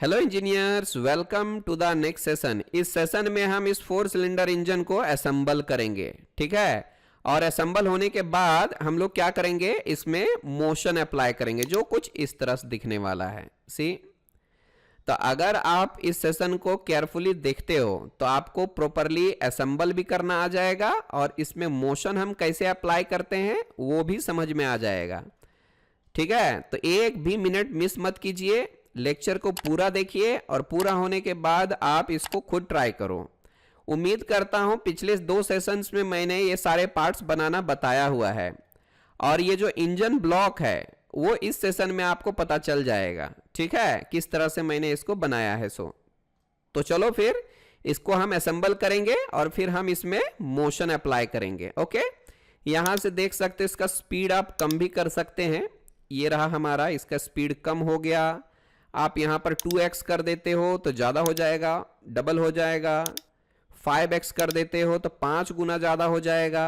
Hello engineers, welcome to the next session. इस session में हम इस 4 सिलेंडर इंजन को असेंबल करेंगे, ठीक है। और असेंबल होने के बाद हम लोग क्या करेंगे, इसमें मोशन अप्लाई करेंगे जो कुछ इस तरह से दिखने वाला है। सी, तो अगर आप इस सेशन को केयरफुली देखते हो तो आपको प्रॉपरली असेंबल भी करना आ जाएगा और इसमें मोशन हम कैसे अप्लाई करते हैं वो भी समझ में आ जाएगा, ठीक है। तो एक भी मिनट मिस मत कीजिए, लेक्चर को पूरा देखिए और पूरा होने के बाद आप इसको खुद ट्राई करो। उम्मीद करता हूं पिछले 2 सेशंस में मैंने ये सारे पार्ट्स बनाना बताया हुआ है और ये जो इंजन ब्लॉक है वो इस सेशन में आपको पता चल जाएगा, ठीक है, किस तरह से मैंने इसको बनाया है। तो चलो फिर इसको हम असेंबल करेंगे और फिर हम इसमें मोशन अप्लाई करेंगे। ओके, यहां से देख सकते हैं इसका स्पीड आप कम भी कर सकते हैं। ये रहा हमारा, इसका स्पीड कम हो गया। आप यहां पर 2x कर देते हो तो ज़्यादा हो जाएगा, डबल हो जाएगा। 5x कर देते हो तो 5 गुना ज़्यादा हो जाएगा।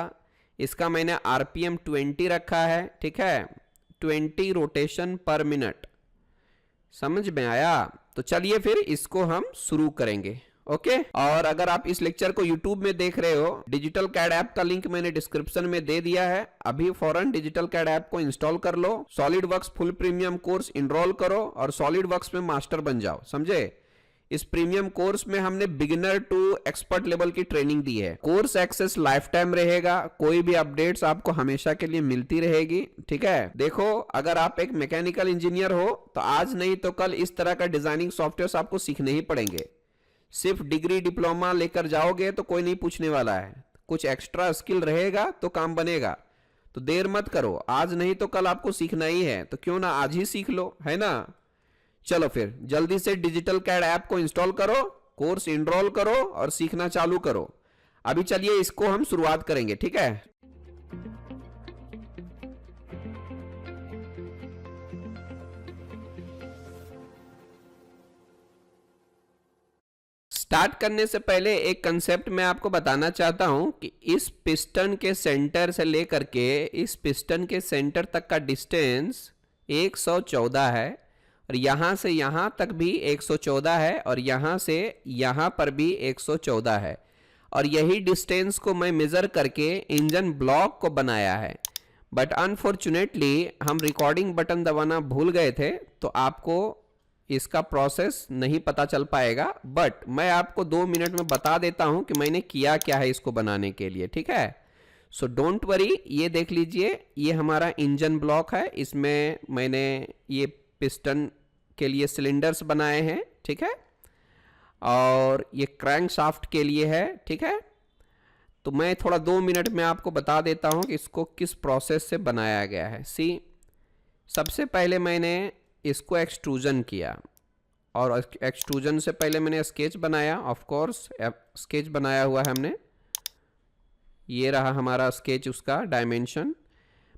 इसका मैंने RPM 20 रखा है, ठीक है, 20 रोटेशन पर मिनट। समझ में आया? तो चलिए फिर इसको हम शुरू करेंगे। ओके, और अगर आप इस लेक्चर को YouTube में देख रहे हो, डिजिटल कैड ऐप का लिंक मैंने डिस्क्रिप्शन में दे दिया है। अभी फौरन डिजिटल कैड ऐप को इंस्टॉल कर लो, solid works full premium course enrol करो और सॉलिड वर्क्स में मास्टर बन जाओ। समझे? इस प्रीमियम कोर्स में हमने बिगिनर टू एक्सपर्ट लेवल की ट्रेनिंग दी है। कोर्स एक्सेस लाइफ टाइम रहेगा, कोई भी अपडेट्स आपको हमेशा के लिए मिलती रहेगी, ठीक है। देखो, अगर आप एक मैकेनिकल इंजीनियर हो तो आज नहीं तो कल इस तरह का डिजाइनिंग सॉफ्टवेयर आपको सीखने ही पड़ेंगे। सिर्फ डिग्री डिप्लोमा लेकर जाओगे तो कोई नहीं पूछने वाला है, कुछ एक्स्ट्रा स्किल रहेगा तो काम बनेगा। तो देर मत करो, आज नहीं तो कल आपको सीखना ही है, तो क्यों ना आज ही सीख लो, है ना। चलो फिर जल्दी से डिजिटल कैड ऐप को इंस्टॉल करो, कोर्स इनरोल करो और सीखना चालू करो। अभी चलिए इसको हम शुरुआत करेंगे, ठीक है। स्टार्ट करने से पहले एक कंसेप्ट मैं आपको बताना चाहता हूं कि इस पिस्टन के सेंटर से लेकर के इस पिस्टन के सेंटर तक का डिस्टेंस 114 है और यहां से यहां तक भी 114 है और यहां से यहां पर भी 114 है और यही डिस्टेंस को मैं मेजर करके इंजन ब्लॉक को बनाया है। बट अनफॉर्चुनेटली हम रिकॉर्डिंग बटन दबाना भूल गए थे तो आपको इसका प्रोसेस नहीं पता चल पाएगा। बट मैं आपको 2 मिनट में बता देता हूं कि मैंने किया क्या है इसको बनाने के लिए, ठीक है। सो डोंट वरी, ये देख लीजिए, ये हमारा इंजन ब्लॉक है। इसमें मैंने ये पिस्टन के लिए सिलेंडर्स बनाए हैं, ठीक है, और ये क्रैंक शाफ्ट के लिए है, ठीक है। तो मैं थोड़ा 2 मिनट में आपको बता देता हूं कि इसको किस प्रोसेस से बनाया गया है। सी, सबसे पहले मैंने इसको एक्सट्रूजन किया और एक्सट्रूजन से पहले मैंने स्केच बनाया। ऑफ कोर्स स्केच बनाया हुआ है हमने, ये रहा हमारा स्केच, उसका डायमेंशन।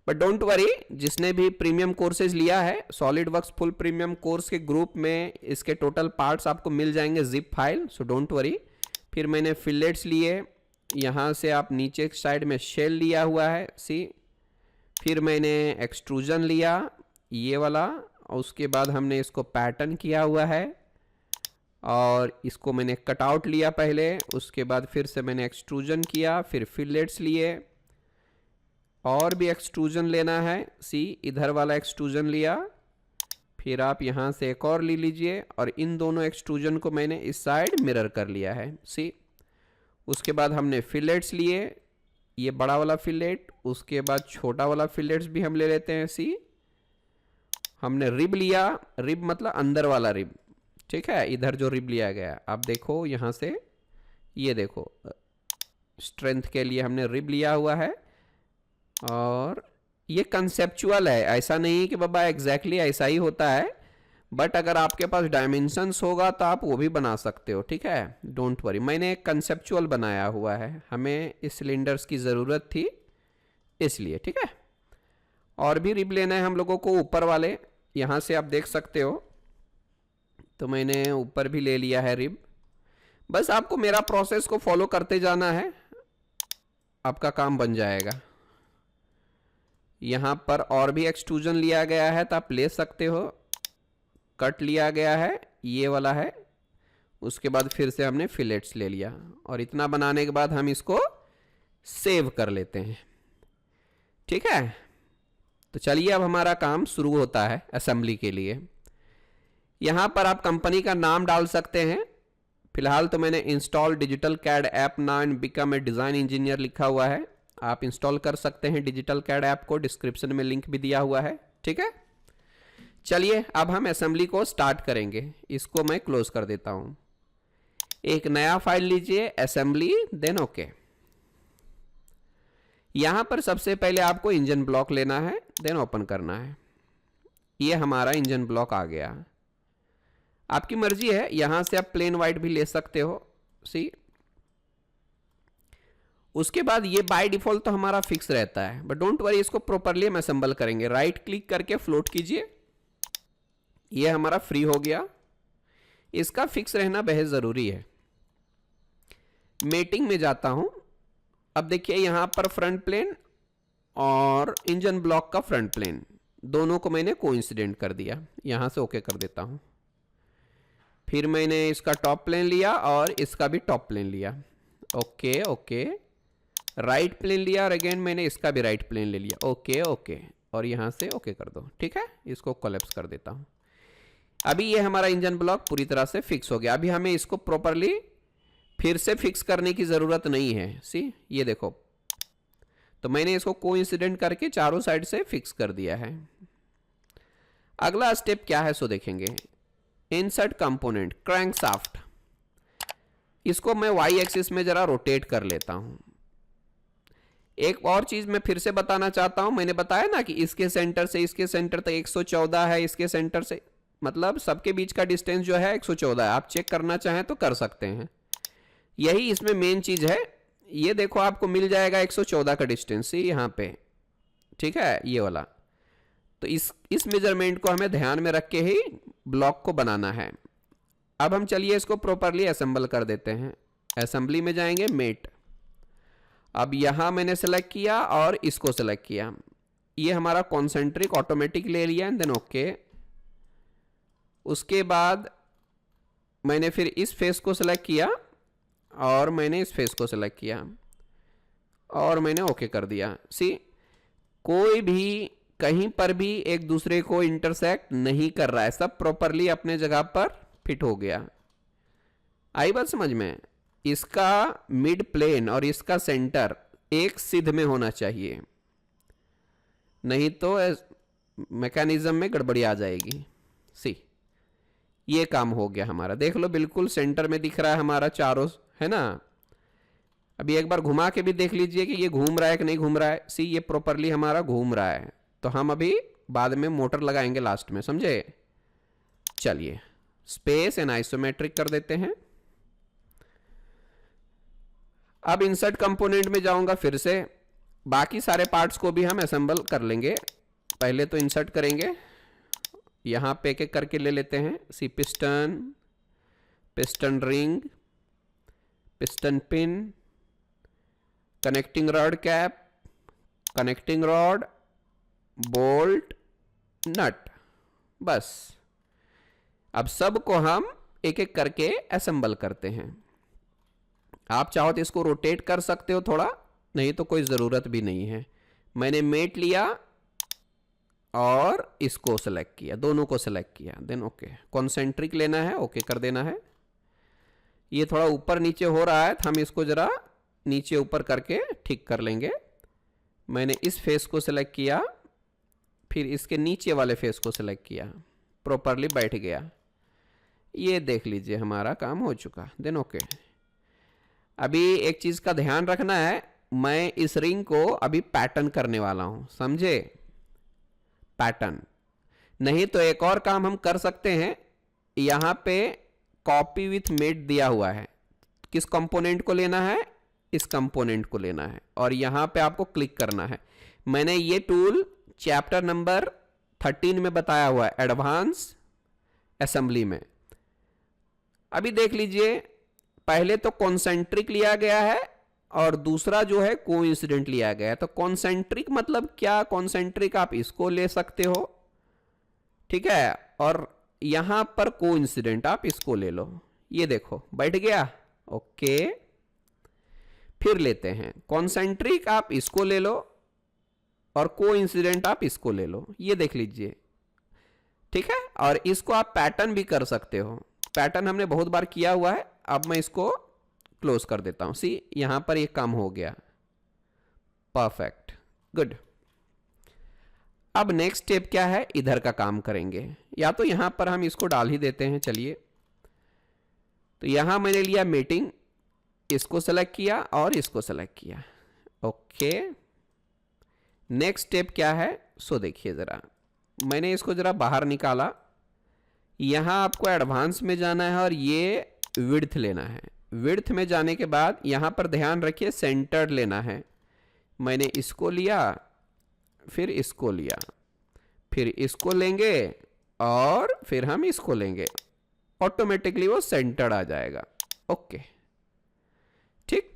बट डोंट वरी, जिसने भी प्रीमियम कोर्सेज लिया है solid works full premium course के ग्रुप में, इसके टोटल पार्ट्स आपको मिल जाएंगे zip file, so don't worry. फिर मैंने फिलेट्स लिए, यहाँ से आप नीचे साइड में शेल लिया हुआ है, सी। फिर मैंने एक्सट्रूजन लिया ये वाला, उसके बाद हमने इसको पैटर्न किया हुआ है और इसको मैंने कटआउट लिया पहले, उसके बाद फिर से मैंने एक्सट्रूजन किया, फिर फिलेट्स लिए और भी एक्सट्रूजन लेना है, सी, इधर वाला एक्सट्रूजन लिया, फिर आप यहाँ से एक और ले लीजिए और इन दोनों एक्सट्रूजन को मैंने इस साइड मिरर कर लिया है, सी। उसके बाद हमने फिलेट्स लिए, ये बड़ा वाला फिलेट, उसके बाद छोटा वाला फिलेट्स भी हम ले लेते हैं, सी। हमने रिब लिया, रिब मतलब अंदर वाला रिब, ठीक है, इधर जो रिब लिया गया आप देखो यहाँ से, ये देखो स्ट्रेंथ के लिए हमने रिब लिया हुआ है। और ये कंसेप्चुअल है, ऐसा नहीं कि बाबा एग्जैक्टली ऐसा ही होता है, बट अगर आपके पास डायमेंशंस होगा तो आप वो भी बना सकते हो, ठीक है, डोंट वरी। मैंने एक कंसेप्चुअल बनाया हुआ है, हमें इस सिलेंडर्स की ज़रूरत थी इसलिए, ठीक है। और भी रिब लेना है हम लोगों को, ऊपर वाले, यहाँ से आप देख सकते हो, तो मैंने ऊपर भी ले लिया है रिब। बस आपको मेरा प्रोसेस को फॉलो करते जाना है, आपका काम बन जाएगा। यहाँ पर और भी एक्सट्रूजन लिया गया है तो आप ले सकते हो, कट लिया गया है, ये वाला है, उसके बाद फिर से हमने फिलेट्स ले लिया, और इतना बनाने के बाद हम इसको सेव कर लेते हैं। ठीक है, तो चलिए अब हमारा काम शुरू होता है असेंबली के लिए। यहाँ पर आप कंपनी का नाम डाल सकते हैं। फिलहाल तो मैंने install digital CAD app now and become a design engineer लिखा हुआ है। आप इंस्टॉल कर सकते हैं डिजिटल कैड ऐप को, डिस्क्रिप्शन में लिंक भी दिया हुआ है। ठीक है, चलिए अब हम असेंबली को स्टार्ट करेंगे। इसको मैं क्लोज कर देता हूँ। एक नया फाइल लीजिए, असेंबली, देन ओके। यहां पर सबसे पहले आपको इंजन ब्लॉक लेना है, देन ओपन करना है। ये हमारा इंजन ब्लॉक आ गया। आपकी मर्जी है, यहां से आप प्लेन वाइट भी ले सकते हो। सी, उसके बाद ये बाय डिफॉल्ट तो हमारा फिक्स रहता है, बट डोंट वरी, इसको प्रॉपरली हम असेंबल करेंगे। राइट क्लिक करके फ्लोट कीजिए, ये हमारा फ्री हो गया। इसका फिक्स रहना बेहद जरूरी है। मेटिंग में जाता हूं। अब देखिए यहां पर फ्रंट प्लेन और इंजन ब्लॉक का फ्रंट प्लेन दोनों को मैंने कोइंसिडेंट कर दिया। यहां से ओके कर देता हूं। फिर मैंने इसका टॉप प्लेन लिया और इसका भी टॉप प्लेन लिया। ओके ओके, राइट प्लेन लिया और अगेन मैंने इसका भी राइट प्लेन ले लिया। ओके ओके, और यहां से ओके कर दो। ठीक है, इसको कोलैप्स कर देता हूं। अभी ये हमारा इंजन ब्लॉक पूरी तरह से फिक्स हो गया। अभी हमें इसको प्रॉपरली फिर से फिक्स करने की जरूरत नहीं है। सी, ये देखो, तो मैंने इसको कोइंसिडेंट करके चारों साइड से फिक्स कर दिया है। अगला स्टेप क्या है सो देखेंगे। इंसर्ट कंपोनेंट क्रैंकशाफ्ट, इसको मैं वाई एक्सिस में जरा रोटेट कर लेता हूं। एक और चीज मैं फिर से बताना चाहता हूं। मैंने बताया ना कि इसके सेंटर से इसके सेंटर तक 114 है, इसके सेंटर से, मतलब सबके बीच का डिस्टेंस जो है 114 है। आप चेक करना चाहें तो कर सकते हैं। यही इसमें मेन चीज है। ये देखो आपको मिल जाएगा 114 का डिस्टेंस यहां पे। ठीक है, ये वाला। तो इस मेजरमेंट को हमें ध्यान में रख के ही ब्लॉक को बनाना है। अब हम चलिए इसको प्रॉपरली असेंबल कर देते हैं। असेंबली में जाएंगे, मेट। अब यहां मैंने सेलेक्ट किया और इसको सेलेक्ट किया। ये हमारा कॉन्सेंट्रिक ऑटोमेटिक ले लिया, एंड देन ओके। उसके बाद मैंने फिर इस फेस को सेलेक्ट किया और मैंने इस फेस को सेलेक्ट किया और मैंने ओके कर दिया। सी, कोई भी कहीं पर भी एक दूसरे को इंटरसेक्ट नहीं कर रहा है, सब प्रॉपरली अपने जगह पर फिट हो गया। आई बात समझ में? इसका मिड प्लेन और इसका सेंटर एक सिद्ध में होना चाहिए, नहीं तो मैकेनिज्म में गड़बड़ी आ जाएगी। सी, ये काम हो गया हमारा। देख लो, बिल्कुल सेंटर में दिख रहा है हमारा चारों, है ना। अभी एक बार घुमा के भी देख लीजिए कि ये घूम रहा है कि नहीं घूम रहा है। सी, ये प्रॉपरली हमारा घूम रहा है। तो हम अभी बाद में मोटर लगाएंगे लास्ट में, समझे। चलिए स्पेस एंड आइसोमेट्रिक कर देते हैं। अब इंसर्ट कंपोनेंट में जाऊंगा फिर से। बाकी सारे पार्ट्स को भी हम असेंबल कर लेंगे। पहले तो इंसर्ट करेंगे, यहां पे एक एक करके ले लेते हैं। See, piston, piston ring, piston pin, connecting rod cap, connecting rod, bolt, nut, बस। अब सबको हम एक एक करके असेंबल करते हैं। आप चाहो तो इसको रोटेट कर सकते हो थोड़ा, नहीं तो कोई ज़रूरत भी नहीं है। मैंने मेट लिया और इसको सेलेक्ट किया, दोनों को सेलेक्ट किया, देन ओके। कॉन्सेंट्रिक लेना है, ओके कर देना है। ये थोड़ा ऊपर नीचे हो रहा है, तो हम इसको ज़रा नीचे ऊपर करके ठीक कर लेंगे। मैंने इस फेस को सेलेक्ट किया, फिर इसके नीचे वाले फेस को सेलेक्ट किया, प्रॉपरली बैठ गया। ये देख लीजिए हमारा काम हो चुका, देन ओके। अभी एक चीज़ का ध्यान रखना है, मैं इस रिंग को अभी पैटर्न करने वाला हूं, समझे। पैटर्न नहीं तो एक और काम हम कर सकते हैं। यहां पे कॉपी विथ मेट दिया हुआ है, किस कंपोनेंट को लेना है, इस कंपोनेंट को लेना है और यहां पे आपको क्लिक करना है। मैंने ये टूल चैप्टर नंबर 13 में बताया हुआ है, एडवांस असेंबली में। अभी देख लीजिए, पहले तो कॉन्सेंट्रिक लिया गया है और दूसरा जो है कोइंसिडेंट लिया गया है। तो कॉन्सेंट्रिक मतलब क्या, कॉन्सेंट्रिक आप इसको ले सकते हो, ठीक है, और यहां पर कोइंसिडेंट आप इसको ले लो, ये देखो बैठ गया। ओके, फिर लेते हैं कॉन्सेंट्रिक, आप इसको ले लो और कोइंसिडेंट आप इसको ले लो, ये देख लीजिए। ठीक है, और इसको आप पैटर्न भी कर सकते हो, पैटर्न हमने बहुत बार किया हुआ है। अब मैं इसको क्लोज कर देता हूं। सी, यहां पर ये काम हो गया। Perfect, good. अब नेक्स्ट स्टेप क्या है, इधर का काम करेंगे। या तो यहां पर हम इसको डाल ही देते हैं, चलिए। तो यहां मैंने लिया मीटिंग, इसको सेलेक्ट किया और इसको सेलेक्ट किया। ओके, नेक्स्ट स्टेप क्या है, सो देखिए जरा, मैंने इसको जरा बाहर निकाला। यहां आपको एडवांस में जाना है और ये विड्थ लेना है। विड्थ में जाने के बाद यहां पर ध्यान रखिए सेंटर्ड लेना है। मैंने इसको लिया, फिर इसको लिया, फिर इसको लेंगे और फिर हम इसको लेंगे, ऑटोमेटिकली वो सेंटर्ड आ जाएगा। ओके, ठीक।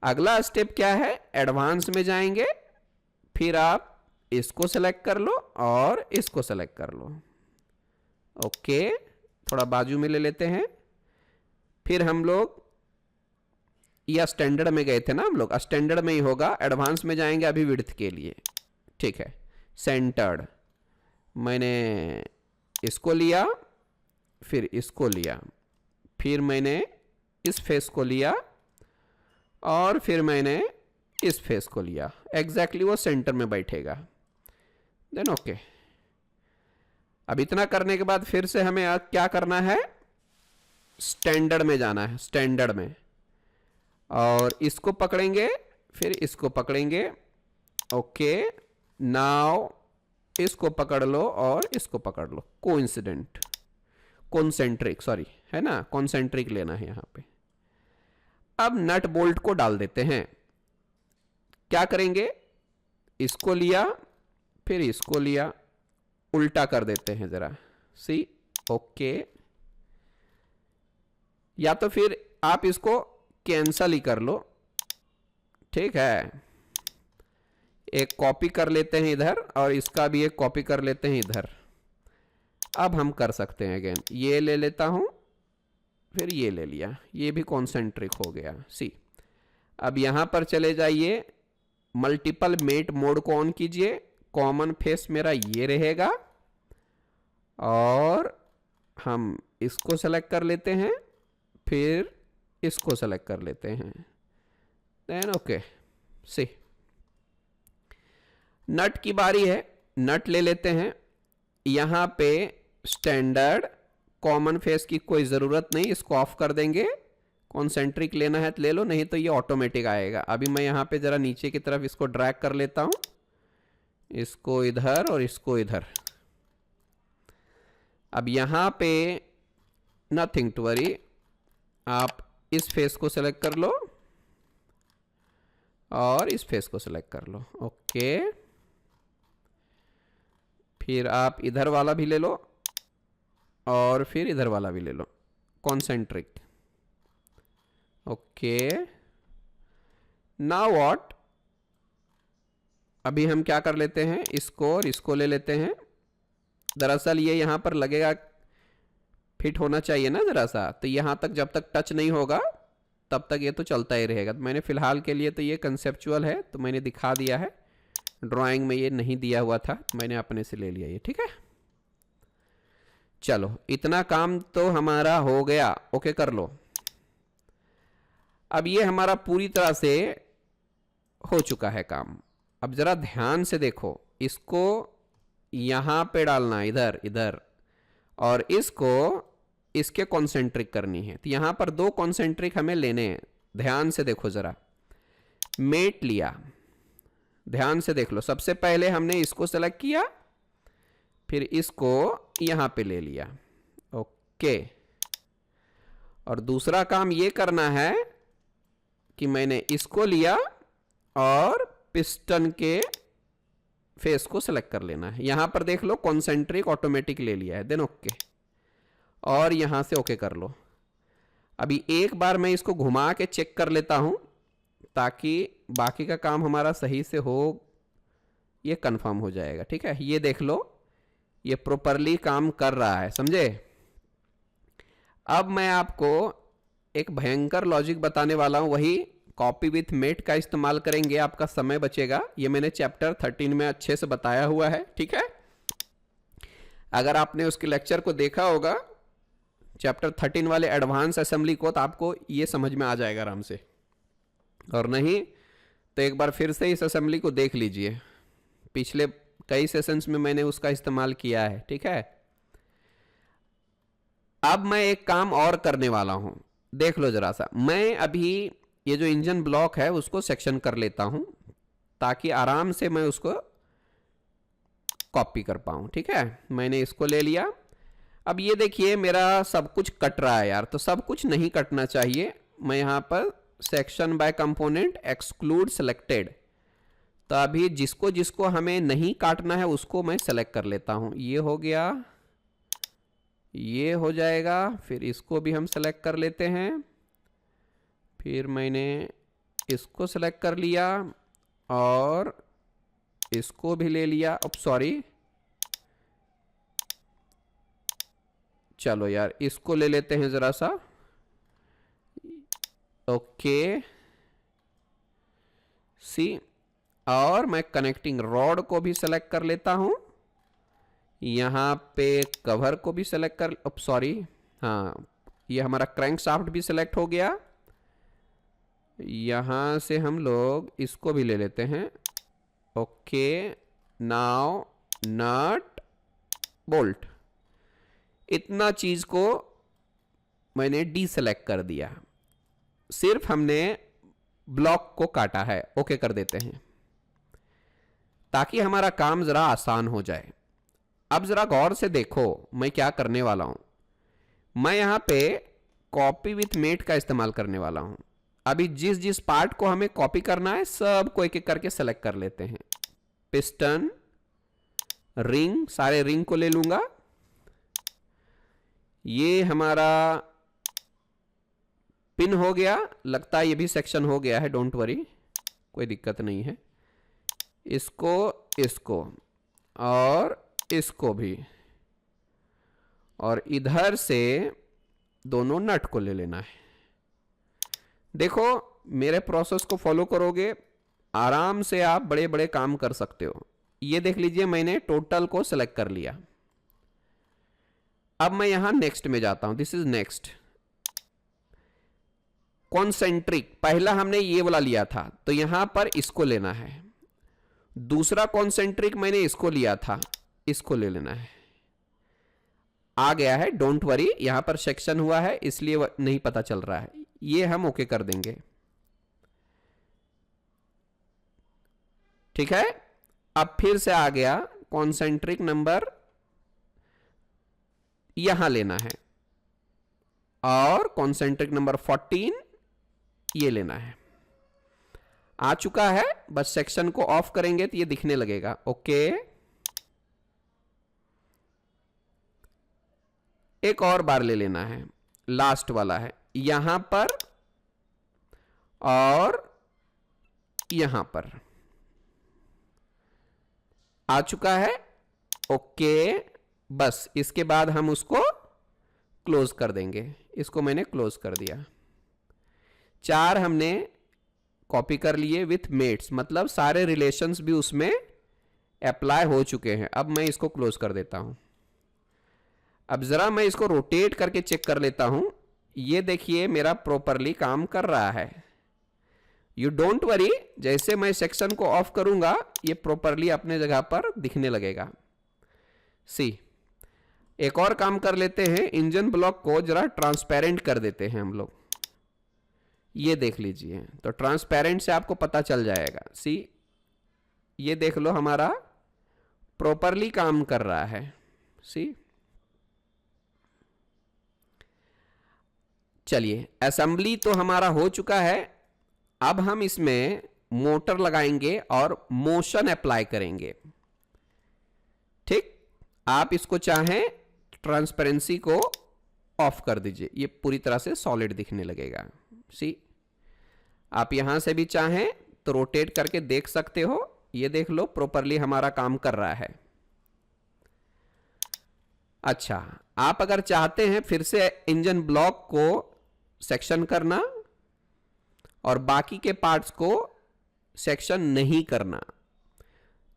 अगला स्टेप क्या है, एडवांस में जाएंगे, फिर आप इसको सेलेक्ट कर लो और इसको सेलेक्ट कर लो। ओके, थोड़ा बाजू में ले लेते हैं। फिर हम लोग, या स्टैंडर्ड में गए थे ना हम लोग, स्टैंडर्ड में ही होगा, एडवांस में जाएंगे अभी विड्थ के लिए। ठीक है, सेंटर्ड, मैंने इसको लिया, फिर इसको लिया, फिर मैंने इस फेस को लिया और फिर मैंने इस फेस को लिया। एग्जैक्टली वो सेंटर में बैठेगा। Then okay. अब इतना करने के बाद फिर से हमें क्या करना है, स्टैंडर्ड में जाना है, स्टैंडर्ड में, और इसको पकड़ेंगे, फिर इसको पकड़ेंगे। ओके, नाउ इसको पकड़ लो और इसको पकड़ लो। कोइंसिडेंट, कॉन्सेंट्रिक, सॉरी, है ना, कॉन्सेंट्रिक लेना है यहां पे। अब नट बोल्ट को डाल देते हैं। क्या करेंगे, इसको लिया, फिर इसको लिया, उल्टा कर देते हैं जरा। सी, ओके। या तो फिर आप इसको कैंसल ही कर लो। ठीक है, एक कॉपी कर लेते हैं इधर और इसका भी एक कॉपी कर लेते हैं इधर। अब हम कर सकते हैं अगेन, ये ले लेता हूं, फिर ये ले लिया, ये भी कॉन्सेंट्रिक हो गया। सी, अब यहां पर चले जाइए, मल्टीपल मेट मोड को ऑन कीजिए। कॉमन फेस मेरा ये रहेगा और हम इसको सेलेक्ट कर लेते हैं, फिर इसको सेलेक्ट कर लेते हैं। देन ओके, सी, नट की बारी है, नट ले लेते हैं। यहां पे स्टैंडर्ड, कॉमन फेस की कोई ज़रूरत नहीं, इसको ऑफ कर देंगे। कॉन्सेंट्रिक लेना है तो ले लो, नहीं तो ये ऑटोमेटिक आएगा। अभी मैं यहाँ पे ज़रा नीचे की तरफ इसको ड्रैग कर लेता हूँ, इसको इधर और इसको इधर। अब यहाँ पे नथिंग टू वरी, आप इस फेस को सेलेक्ट कर लो और इस फेस को सेलेक्ट कर लो। ओके, फिर आप इधर वाला भी ले लो और फिर इधर वाला भी ले लो, कॉन्सेंट्रिक। ओके, नाउ व्हाट, अभी हम क्या कर लेते हैं, इसको और इसको ले लेते हैं। दरअसल ये यहां पर लगेगा, फिट होना चाहिए ना जरा सा, तो यहां तक जब तक टच नहीं होगा तब तक ये तो चलता ही रहेगा। तो मैंने फिलहाल के लिए तो ये कंसेप्चुअल है, तो मैंने दिखा दिया है, ड्राइंग में ये नहीं दिया हुआ था, मैंने अपने से ले लिया ये। ठीक है, चलो इतना काम तो हमारा हो गया। ओके कर लो। अब ये हमारा पूरी तरह से हो चुका है काम। अब जरा ध्यान से देखो, इसको यहां पे डालना, इधर इधर, और इसको इसके कॉन्सेंट्रिक करनी है। तो यहां पर दो कॉन्सेंट्रिक हमें लेने हैं। ध्यान से देखो जरा, मेट लिया, ध्यान से देख लो। सबसे पहले हमने इसको सेलेक्ट किया, फिर इसको यहां पे ले लिया। ओके, और दूसरा काम ये करना है कि मैंने इसको लिया और पिस्टन के फेस को सेलेक्ट कर लेना है। यहां पर देख लो कॉन्सेंट्रिक ऑटोमेटिक ले लिया है। देन ओके, और यहां से ओके कर लो। अभी एक बार मैं इसको घुमा के चेक कर लेता हूं ताकि बाकी का काम हमारा सही से हो, ये कंफर्म हो जाएगा। ठीक है, ये देख लो, ये प्रॉपरली काम कर रहा है, समझे। अब मैं आपको एक भयंकर लॉजिक बताने वाला हूं, वही कॉपी विथ मेट का इस्तेमाल करेंगे, आपका समय बचेगा। ये मैंने चैप्टर 13 में अच्छे से बताया हुआ है, ठीक है। अगर आपने उसके लेक्चर को देखा होगा चैप्टर 13 वाले एडवांस असेंबली को, तो आपको ये समझ में आ जाएगा आराम से, और नहीं तो एक बार फिर से इस असेंबली को देख लीजिए। पिछले कई सेशंस में मैंने उसका इस्तेमाल किया है, ठीक है। अब मैं एक काम और करने वाला हूं, देख लो जरा सा। मैं अभी ये जो इंजन ब्लॉक है उसको सेक्शन कर लेता हूं, ताकि आराम से मैं उसको कॉपी कर पाऊं, ठीक है। मैंने इसको ले लिया। अब ये देखिए मेरा सब कुछ कट रहा है यार, तो सब कुछ नहीं कटना चाहिए। मैं यहां पर section by component exclude selected, तो अभी जिसको जिसको हमें नहीं काटना है उसको मैं सेलेक्ट कर लेता हूं। ये हो गया, ये हो जाएगा, फिर इसको भी हम सेलेक्ट कर लेते हैं, फिर मैंने इसको सेलेक्ट कर लिया और इसको भी ले लिया। अब सॉरी, चलो यार इसको ले लेते हैं जरा सा, ओके सी। और मैं कनेक्टिंग रॉड को भी सेलेक्ट कर लेता हूं, यहां पे कवर को भी सेलेक्ट कर, अब सॉरी, हाँ ये हमारा क्रैंक शाफ्ट भी सेलेक्ट हो गया। यहां से हम लोग इसको भी ले लेते हैं, ओके। नाउ नट बोल्ट, इतना चीज को मैंने डी सेलेक्ट कर दिया, सिर्फ हमने ब्लॉक को काटा है। ओके कर देते हैं ताकि हमारा काम जरा आसान हो जाए। अब जरा गौर से देखो मैं क्या करने वाला हूं। मैं यहां पे कॉपी विथ मेट का इस्तेमाल करने वाला हूं। अभी जिस जिस पार्ट को हमें कॉपी करना है सब को एक एक करके सेलेक्ट कर लेते हैं। पिस्टन, रिंग, सारे रिंग को ले लूंगा। ये हमारा पिन हो गया, लगता है ये भी सेक्शन हो गया है, डोंट वरी, कोई दिक्कत नहीं है। इसको, इसको और इसको भी, और इधर से दोनों नट को ले लेना है। देखो मेरे प्रोसेस को फॉलो करोगे आराम से आप बड़े बड़े काम कर सकते हो। ये देख लीजिए मैंने टोटल को सेलेक्ट कर लिया। अब मैं यहां नेक्स्ट में जाता हूं, दिस इज नेक्स्ट। कॉन्सेंट्रिक पहला हमने ये वाला लिया था, तो यहां पर इसको लेना है। दूसरा कॉन्सेंट्रिक मैंने इसको लिया था, इसको ले लेना है। आ गया है, डोंट वरी, यहां पर सेक्शन हुआ है इसलिए नहीं पता चल रहा है, ये हम ओके कर देंगे, ठीक है। अब फिर से आ गया कॉन्सेंट्रिक नंबर, यहां लेना है, और कॉन्सेंट्रिक नंबर 14 ये लेना है। आ चुका है, बस सेक्शन को ऑफ करेंगे तो ये दिखने लगेगा, ओके। एक और बार ले लेना है, लास्ट वाला है, यहां पर और यहां पर। आ चुका है, ओके। बस इसके बाद हम उसको क्लोज कर देंगे। इसको मैंने क्लोज कर दिया। 4 हमने कॉपी कर लिए विथ मेट्स, मतलब सारे रिलेशंस भी उसमें अप्लाई हो चुके हैं। अब मैं इसको क्लोज कर देता हूं। अब जरा मैं इसको रोटेट करके चेक कर लेता हूं। ये देखिए मेरा प्रॉपरली काम कर रहा है। यू डोंट वरी, जैसे मैं सेक्शन को ऑफ करूंगा ये प्रॉपरली अपने जगह पर दिखने लगेगा। सी, एक और काम कर लेते हैं, इंजन ब्लॉक को जरा ट्रांसपेरेंट कर देते हैं हम लोग। ये देख लीजिए, तो ट्रांसपेरेंट से आपको पता चल जाएगा। सी, ये देख लो हमारा प्रॉपरली काम कर रहा है। सी, चलिए असेंबली तो हमारा हो चुका है। अब हम इसमें मोटर लगाएंगे और मोशन अप्लाई करेंगे, ठीक। आप इसको चाहें ट्रांसपेरेंसी को ऑफ कर दीजिए, ये पूरी तरह से सॉलिड दिखने लगेगा। सी, आप यहां से भी चाहें तो रोटेट करके देख सकते हो। ये देख लो प्रॉपरली हमारा काम कर रहा है। अच्छा, आप अगर चाहते हैं फिर से इंजन ब्लॉक को सेक्शन करना और बाकी के पार्ट्स को सेक्शन नहीं करना,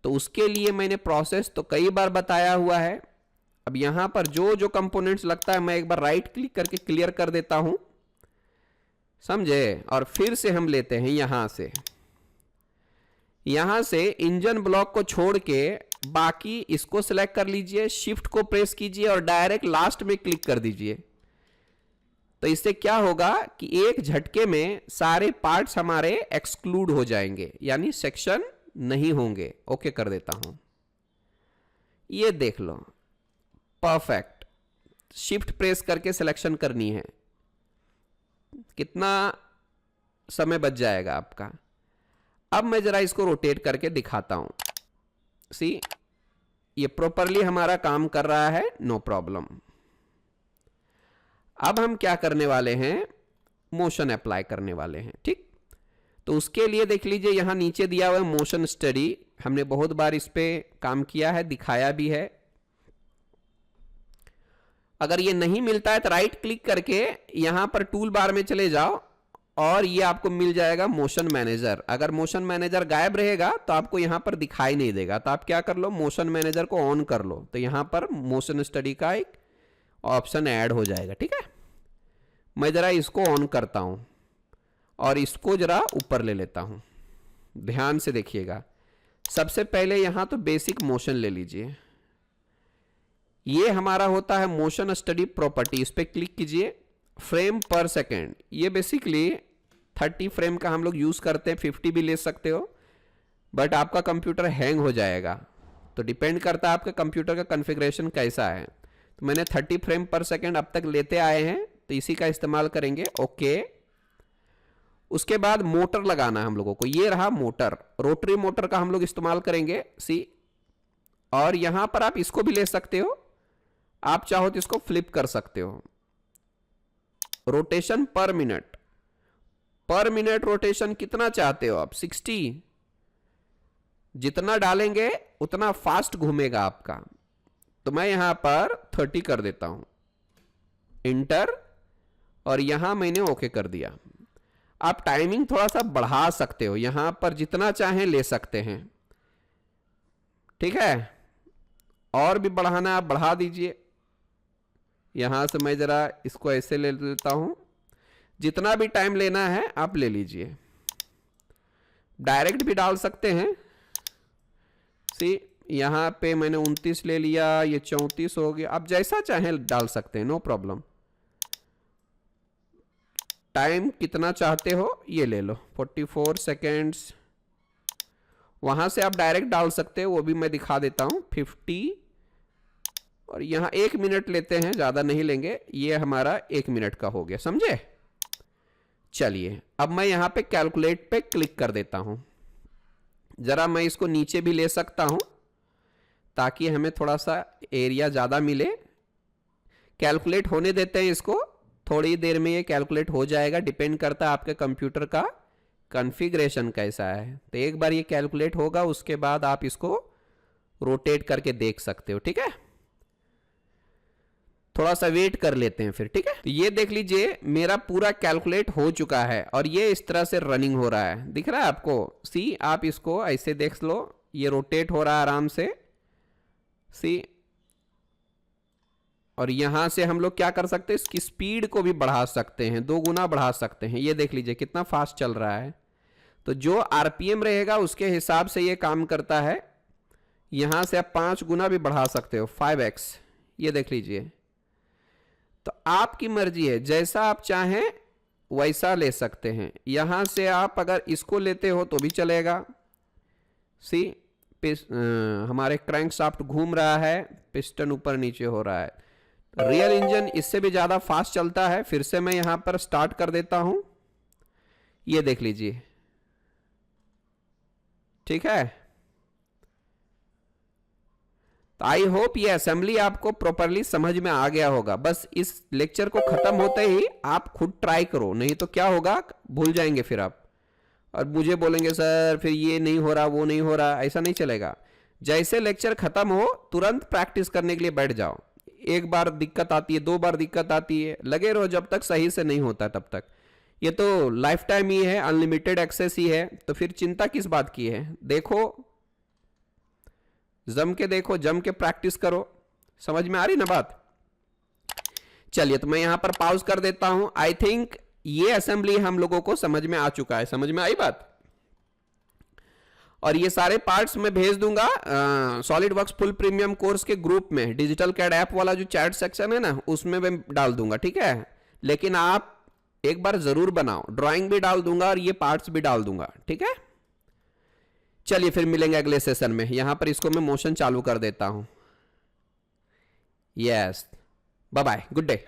तो उसके लिए मैंने प्रोसेस तो कई बार बताया हुआ है। अब यहां पर जो जो कंपोनेंट्स लगता है मैं एक बार राइट क्लिक करके क्लियर कर देता हूं, समझे। और फिर से हम लेते हैं यहां से इंजन ब्लॉक को छोड़ के बाकी इसको सिलेक्ट कर लीजिए, शिफ्ट को प्रेस कीजिए और डायरेक्ट लास्ट में क्लिक कर दीजिए। तो इससे क्या होगा कि एक झटके में सारे पार्ट्स हमारे एक्सक्लूड हो जाएंगे, यानी सेक्शन नहीं होंगे। ओके कर देता हूं, ये देख लो, परफेक्ट। शिफ्ट प्रेस करके सिलेक्शन करनी है, कितना समय बच जाएगा आपका। अब मैं जरा इसको रोटेट करके दिखाता हूं। सी, ये प्रॉपरली हमारा काम कर रहा है, नो प्रॉब्लम। अब हम क्या करने वाले हैं, मोशन अप्लाई करने वाले हैं, ठीक। तो उसके लिए देख लीजिए यहां नीचे दिया हुआ है मोशन स्टडी। हमने बहुत बार इस पे काम किया है, दिखाया भी है। अगर ये नहीं मिलता है तो राइट क्लिक करके यहां पर टूल बार में चले जाओ और ये आपको मिल जाएगा मोशन मैनेजर। अगर मोशन मैनेजर गायब रहेगा तो आपको यहां पर दिखाई नहीं देगा, तो आप क्या कर लो, मोशन मैनेजर को ऑन कर लो, तो यहां पर मोशन स्टडी का एक ऑप्शन ऐड हो जाएगा, ठीक है। मैं जरा इसको ऑन करता हूं और इसको जरा ऊपर ले लेता हूं, ध्यान से देखिएगा। सबसे पहले यहां तो बेसिक मोशन ले लीजिए, ये हमारा होता है मोशन स्टडी प्रॉपर्टी। इस पर क्लिक कीजिए, फ्रेम पर सेकेंड, ये बेसिकली 30 फ्रेम का हम लोग यूज करते हैं, 50 भी ले सकते हो, बट आपका कंप्यूटर हैंग हो जाएगा, तो डिपेंड करता है आपके कंप्यूटर का कॉन्फ़िगरेशन कैसा है। तो मैंने 30 फ्रेम पर सेकेंड अब तक लेते आए हैं, तो इसी का इस्तेमाल करेंगे। ओके, उसके बाद मोटर लगाना है हम लोगों को, ये रहा मोटर, रोटरी मोटर का हम लोग इस्तेमाल करेंगे। सी, और यहां पर आप इसको भी ले सकते हो, आप चाहो तो इसको फ्लिप कर सकते हो। रोटेशन पर मिनट रोटेशन कितना चाहते हो आप, 60, जितना डालेंगे उतना फास्ट घूमेगा आपका। तो मैं यहां पर 30 कर देता हूं, इंटर, और यहां मैंने ओके कर दिया। आप टाइमिंग थोड़ा सा बढ़ा सकते हो, यहां पर जितना चाहें ले सकते हैं, ठीक है। और भी बढ़ाना आप बढ़ा दीजिए। यहां से मैं जरा इसको ऐसे ले लेता हूं, जितना भी टाइम लेना है आप ले लीजिए। डायरेक्ट भी डाल सकते हैं। सी, यहां पे मैंने 29 ले लिया, ये 34 हो गया, आप जैसा चाहें डाल सकते हैं, नो प्रॉब्लम। टाइम कितना चाहते हो ये ले लो, 44 सेकेंड्स। वहां से आप डायरेक्ट डाल सकते हो, वो भी मैं दिखा देता हूं, 50, और यहां 1 मिनट लेते हैं, ज्यादा नहीं लेंगे, ये हमारा 1 मिनट का हो गया, समझे। चलिए अब मैं यहां पे कैलकुलेट पे क्लिक कर देता हूं। जरा मैं इसको नीचे भी ले सकता हूं ताकि हमें थोड़ा सा एरिया ज्यादा मिले। कैलकुलेट होने देते हैं इसको, थोड़ी देर में ये कैलकुलेट हो जाएगा, डिपेंड करता है आपके कंप्यूटर का कॉन्फ़िगरेशन कैसा है। तो एक बार ये कैलकुलेट होगा, उसके बाद आप इसको रोटेट करके देख सकते हो, ठीक है। थोड़ा सा वेट कर लेते हैं फिर, ठीक है। तो ये देख लीजिए मेरा पूरा कैलकुलेट हो चुका है और ये इस तरह से रनिंग हो रहा है, दिख रहा है आपको। सी, आप इसको ऐसे देख लो, ये रोटेट हो रहा है आराम से। सी, और यहां से हम लोग क्या कर सकते हैं, इसकी स्पीड को भी बढ़ा सकते हैं, 2 गुना बढ़ा सकते हैं। ये देख लीजिए कितना फास्ट चल रहा है। तो जो आरपीएम रहेगा उसके हिसाब से ये काम करता है। यहां से आप 5 गुना भी बढ़ा सकते हो, 5x, ये देख लीजिए। तो आपकी मर्जी है, जैसा आप चाहें वैसा ले सकते हैं। यहां से आप अगर इसको लेते हो तो भी चलेगा। सी, हमारे क्रैंकशाफ्ट घूम रहा है, पिस्टन ऊपर नीचे हो रहा है। रियल इंजन इससे भी ज्यादा फास्ट चलता है। फिर से मैं यहां पर स्टार्ट कर देता हूं, ये देख लीजिए, ठीक है। तो आई होप ये असेंबली आपको प्रॉपरली समझ में आ गया होगा। बस इस लेक्चर को खत्म होते ही आप खुद ट्राई करो, नहीं तो क्या होगा, भूल जाएंगे फिर आप, और मुझे बोलेंगे सर फिर ये नहीं हो रहा, वो नहीं हो रहा। ऐसा नहीं चलेगा। जैसे लेक्चर खत्म हो तुरंत प्रैक्टिस करने के लिए बैठ जाओ। एक बार दिक्कत आती है, 2 बार दिक्कत आती है, लगे रहो जब तक सही से नहीं होता तब तक। ये तो लाइफ टाइम ही है, अनलिमिटेड एक्सेस ही है, तो फिर चिंता किस बात की है। देखो, जम के प्रैक्टिस करो। समझ में आ रही ना बात? चलिए, तो मैं यहां पर पॉज कर देता हूं। आई थिंक ये असेंबली हम लोगों को समझ में आ चुका है। समझ में आई बात? और ये सारे पार्ट्स मैं भेज दूंगा solid works full premium course के ग्रुप में। डिजिटल कैड ऐप वाला जो चैट सेक्शन है ना, उसमें मैं डाल दूंगा, ठीक है। लेकिन आप एक बार जरूर बनाओ, ड्राइंग भी डाल दूंगा और ये पार्ट्स भी डाल दूंगा, ठीक है। चलिए फिर मिलेंगे अगले सेशन में। यहां पर इसको मैं मोशन चालू कर देता हूं। Yes, bye bye, good day.